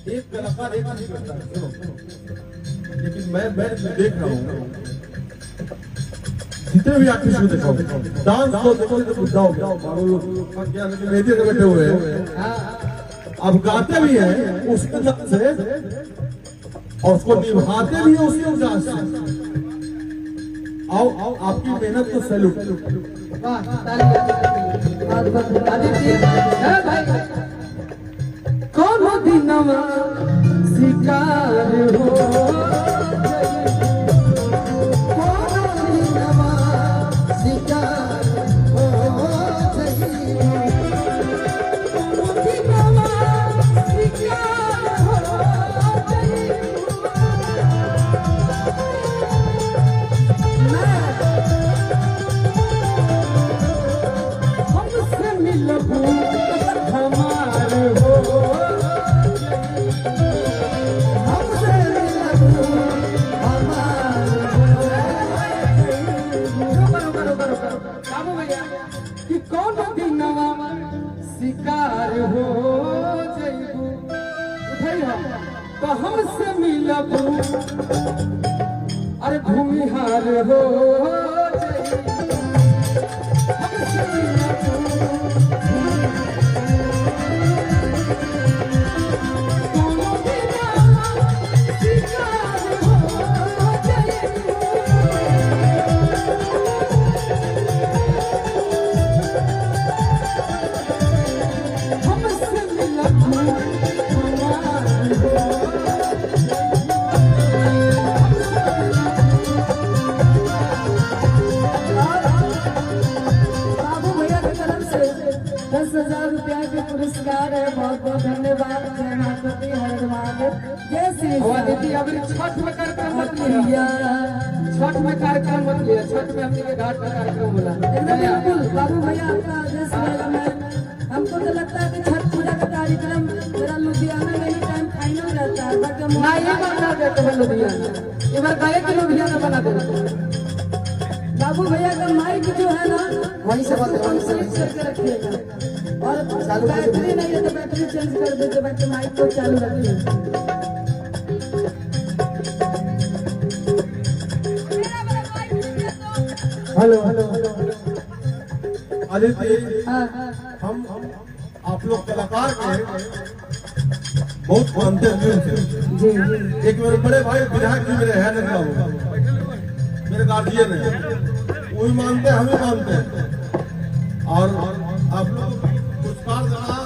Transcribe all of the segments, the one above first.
एक कलाकार एक नहीं करता है, सुनो। लेकिन मैं देख रहा हूँ जितने भी आर्टिस्ट को देखो, डांस को देखो तो मुद्दा हो गया, मेहंदी के बैठे हुए हैं, अब गाते भी हैं उसके लग से और उसको निभाते भी हैं उसी अंदाज से। आओ आपकी मेहनत को सैल्यूट। कौन दिनवा शिकार हो, कौन दिनवा शिकार हो, कौन दिनवा शिकार हो, हमसे मिलबू हमार हो, हमसे मिलबू हमार हो। बाबू भैया कि कौन दिनवा शिकार हो जइबू, उठैया तो हमसे मिलबू, अरे भूमिहार हो जइबू, हमसे मिलबू, कोनो दिनवा शिकार हो जइबू, हमसे मिलबू हमार हो। बाबू भैया की तरफ से 10,000 रुपया के पुरस्कार है। बहुत बहुत धन्यवाद। जय माता हरिद्वार, जय श्री दीदी अभी छठ में कार्यक्रम मत लिया, मैया। छठ में कार्यक्रम मत लिया, छठ में हमने के घाट का कार्यक्रम बोला। एकदम बिल्कुल बाबू भैया आपका आदेश रहेगा। मैं हमको तो लगता है कि छठ पूजा का कार्यक्रम मेरा लुधियाना में ही टाइम फाइनल रहता है, बट ना ये बना देते हैं लुधियाना, एक बार गए कि लुधियाना बना देते हैं। बाबू भैया का माइक जो है ना वहीं से बात वहीं से मिक्स करके रखिएगा, और बैटरी नहीं है तो बैटरी चेंज कर दीजिए, बाकी माइक को चालू रखिए। हेलो हेलो आदित्य, हाँ, हम आप लोग कलाकार के बहुत मानते हैं। जी एक मेरे बड़े भाई विधायक जी मेरे हैं नजर बाबू, मेरे गार्जियन है, वो भी मानते हैं, हम भी मानते हैं। और आप लोग पुरस्कार देना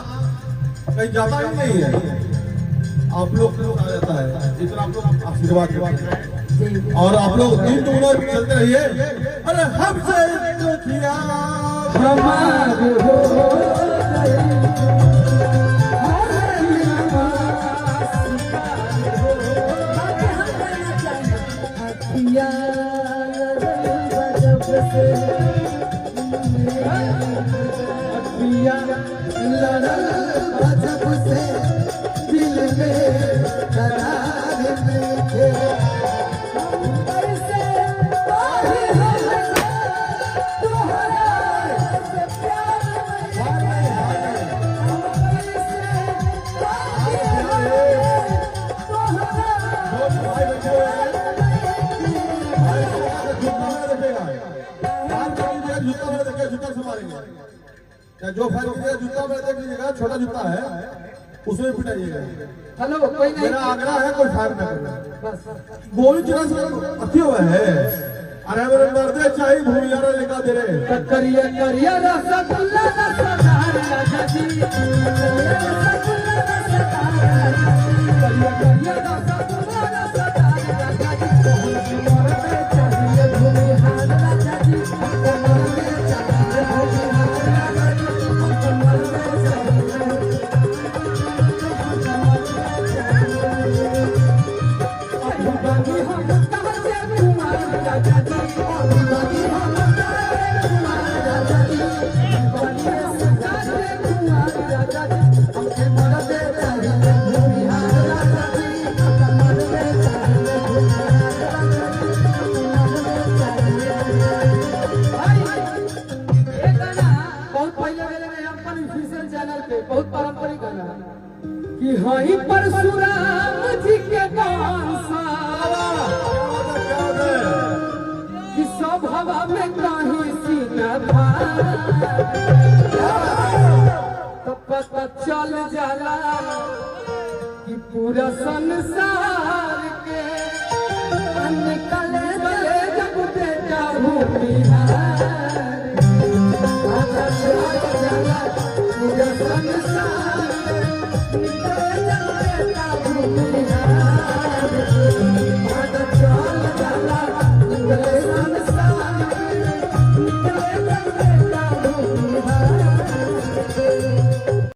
कहीं जाता ही नहीं है, आप लोग को आ जाता है, इतना आप लोग आशीर्वाद के। और आप लोग दिन दुगना चलते रहिए। अरे हमसे किया हमार हो जो फाइल जूता में देख लीजिएगा, छोटा जूता है उसमें पिटाइएगा। हेलो कोई नहीं, मेरा आग्रह है कोई फायर न करना, गोली चला से अति हुआ है। अरे मेरे मर्दे चाहिए भूमियारा लेकर दे रहे करिया करिया रसगुल्ला रसदार राजा जी, करिया करिया रसगुल्ला रसदार राजा जी, उम्र में चाहिए भूमिहार राजा जी, उम्र में चाहिए भूमिहार राजा जी, उम्र में चाहिए हम कहाँ से कुमार राजा जी, हम कुमार राजा जी, राजा जी, हमसे मरदे चाहिए भूमिहार राजा जी, मरदे चाहिए भूमिहार राजा जी, भाई ये गाना बहुत पहले मेरे अपन ऑफिशियल चैनल पे बहुत पारंपरिक गाना कि हई परशुराम जी के वंशा कि सब हवा में कहीं सीना तो पता चल जाला कि पूरा संसार के निकले जब बेटा हूँ बिहार पता चल जाला पूरा संसार